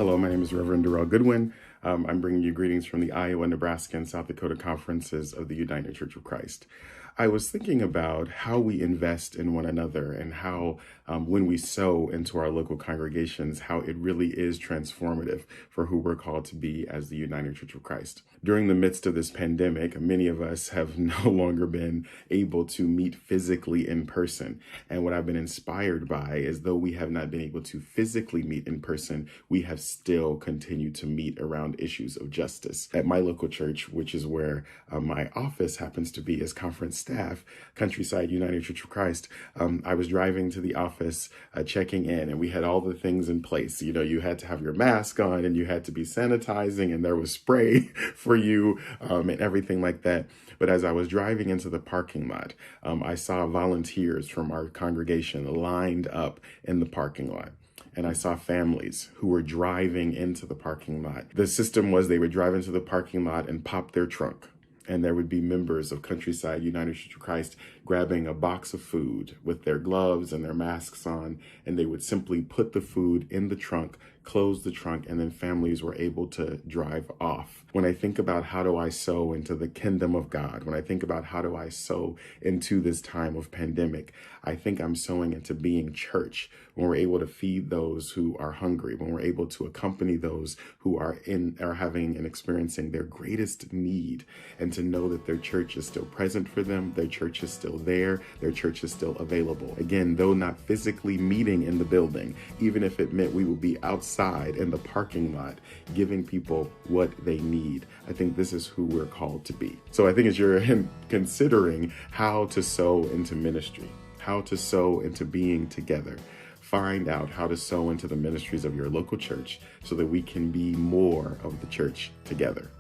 Hello, my name is Reverend Darrell Goodwin. I'm bringing you greetings from the Iowa, Nebraska, and South Dakota conferences of the United Church of Christ. I was thinking about how we invest in one another and how when we sow into our local congregations, how it really is transformative for who we're called to be as the United Church of Christ. During the midst of this pandemic, many of us have no longer been able to meet physically in person. And what I've been inspired by is though we have not been able to physically meet in person, we have still continued to meet around issues of justice. At my local church, which is where my office happens to be as conference staff, Countryside United Church of Christ, I was driving to the office, checking in, and we had all the things in place. You know, you had to have your mask on and you had to be sanitizing and there was spray for you and everything like that. But as I was driving into the parking lot, I saw volunteers from our congregation lined up in the parking lot. And I saw families who were driving into the parking lot. The system was they would drive into the parking lot and pop their trunk. And there would be members of Countryside United Church of Christ grabbing a box of food with their gloves and their masks on, and they would simply put the food in the trunk, close the trunk, and then families were able to drive off. When I think about how do I sow into the kingdom of God, when I think about how do I sow into this time of pandemic, I think I'm sowing into being church, when we're able to feed those who are hungry, when we're able to accompany those who are having and experiencing their greatest need, and to know that their church is still present for them, their church is still there, their church is still available. Again, though not physically meeting in the building, even if it meant we would be outside in the parking lot, giving people what they need. I think this is who we're called to be. So I think as you're considering how to sow into ministry, how to sow into being together, find out how to sow into the ministries of your local church so that we can be more of the church together.